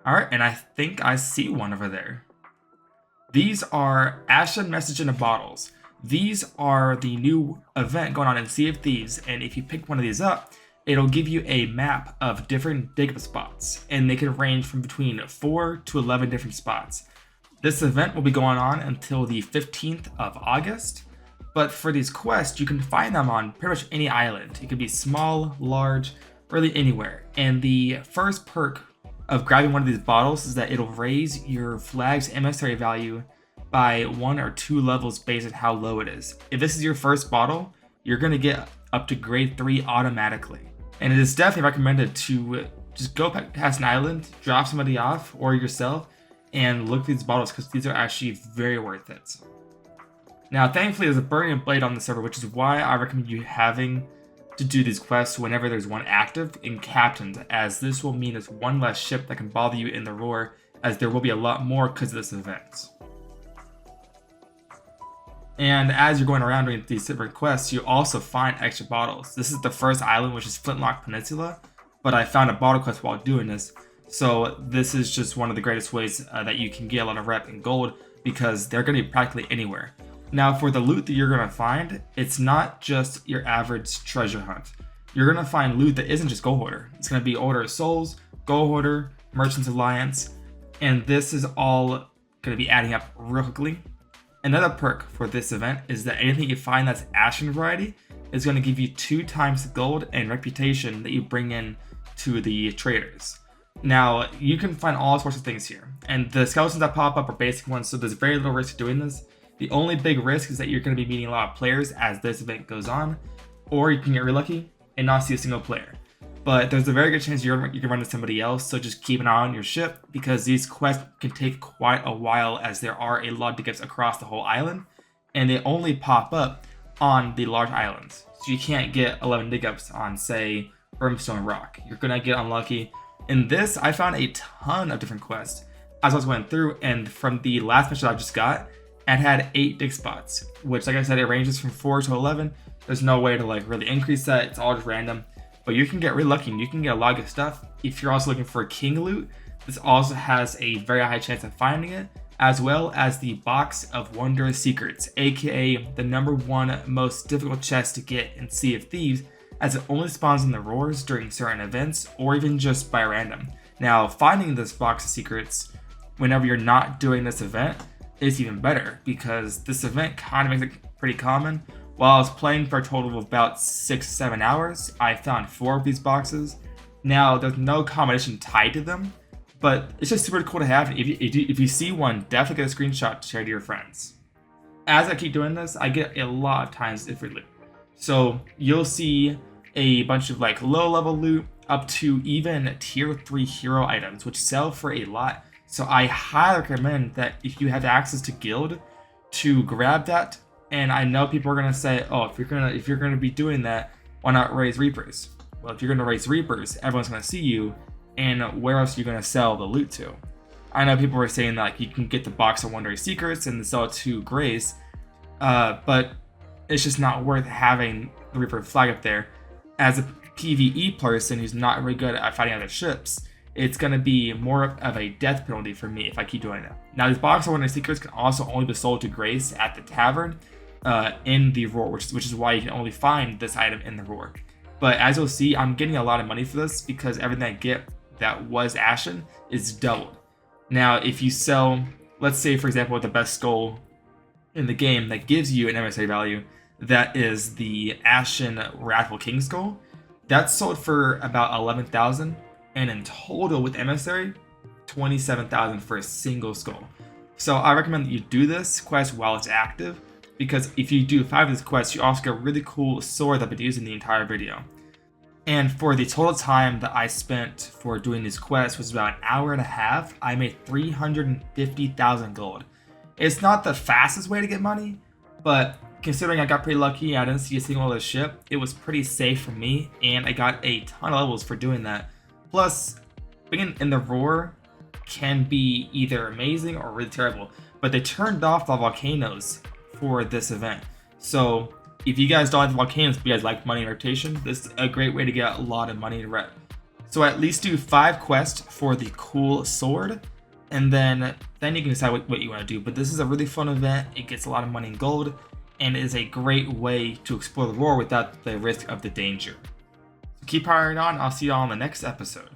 Alright, and I think I see one over there. These are Ashen Message in the Bottles. These are the new event going on in Sea of Thieves, and if you pick one of these up, it'll give you a map of different dig up spots, and they can range from between 4 to 11 different spots. This event will be going on until the 15th of August, but for these quests, you can find them on pretty much any island. It could be small, large, really anywhere. And the first perk of grabbing one of these bottles is that it'll raise your flag's emissary value by 1 or 2 levels based on how low it is. If this is your first bottle, you're going to get up to grade 3 automatically. And it is definitely recommended to just go past an island, drop somebody off or yourself, and look at these bottles because these are actually very worth it. Now, thankfully, there's a burning blade on the server, which is why I recommend you having to do these quests whenever there's one active in captained, as this will mean there's one less ship that can bother you in the roar, as there will be a lot more because of this event. And as you're going around doing these different quests, you also find extra bottles. This is the first island, which is Flintlock Peninsula, but I found a bottle quest while doing this, so this is just one of the greatest ways that you can get a lot of rep and gold, because they're going to be practically anywhere. Now, for the loot that you're going to find, it's not just your average treasure hunt. You're going to find loot that isn't just Gold Hoarder. It's going to be Order of Souls, Gold Hoarder, Merchants Alliance, and this is all going to be adding up real quickly. Another perk for this event is that anything you find that's Ashen variety is going to give you 2 times the gold and reputation that you bring in to the traders. Now, you can find all sorts of things here, and the skeletons that pop up are basic ones, so there's very little risk to doing this. The only big risk is that you're going to be meeting a lot of players as this event goes on, or you can get really lucky and not see a single player. But there's a very good chance you can run into somebody else, so just keep an eye on your ship, because these quests can take quite a while as there are a lot of dig-ups across the whole island, and they only pop up on the large islands. So you can't get 11 dig-ups on, say, Brimstone Rock. You're going to get unlucky. In this, I found a ton of different quests as I was going through, and from the last mission I just got, it had 8 dig spots, which, like I said, it ranges from 4 to 11. There's no way to really increase that. It's all just random, but you can get really lucky and you can get a lot of good stuff. If you're also looking for king loot, this also has a very high chance of finding it, as well as the Box of Wondrous Secrets, aka the #1 most difficult chest to get in Sea of Thieves, as it only spawns in the roars during certain events or even just by random. Now, finding this Box of Secrets whenever you're not doing this event is even better, because this event kind of makes it pretty common. While I was playing for a total of about 6-7 hours, I found 4 of these boxes. Now, there's no combination tied to them, but it's just super cool to have. If you see one, definitely get a screenshot to share to your friends. As I keep doing this, I get a lot of times different loot. So you'll see a bunch of low level loot up to even tier 3 hero items, which sell for a lot. So I highly recommend that if you have access to guild, to grab that. And I know people are gonna say, oh, if you're gonna be doing that, why not raise Reapers? Well, if you're gonna raise Reapers, everyone's gonna see you, and where else are you gonna sell the loot to? I know people were saying that you can get the Box of Wondrous Secrets and sell it to Grace, but it's just not worth having the Reaper flag up there. As a PvE person who's not really good at fighting other ships, it's going to be more of a death penalty for me if I keep doing that. Now, these Box of Wondrous Secrets can also only be sold to Grace at the tavern in the Roar, which is why you can only find this item in the Roar. But as you'll see, I'm getting a lot of money for this because everything I get that was Ashen is doubled. Now, if you sell, let's say, for example, the best skull in the game that gives you an MSA value, that is the Ashen Wrathful King skull, that's sold for about 11,000. And in total with emissary, 27,000 for a single skull. So I recommend that you do this quest while it's active, because if you do 5 of these quests, you also get a really cool sword that I've been using the entire video. And for the total time that I spent for doing these quests, which was about an hour and a half, I made 350,000 gold. It's not the fastest way to get money, but considering I got pretty lucky, I didn't see a single other ship, it was pretty safe for me, and I got a ton of levels for doing that. Plus, being in the Roar can be either amazing or really terrible, but they turned off the volcanoes for this event. So if you guys don't like the volcanoes, but you guys like money and reputation, this is a great way to get a lot of money and rep. So at least do 5 quests for the cool sword, and then you can decide what you want to do. But this is a really fun event. It gets a lot of money and gold, and is a great way to explore the lore without the risk of the danger. So keep powering on. I'll see you all in the next episode.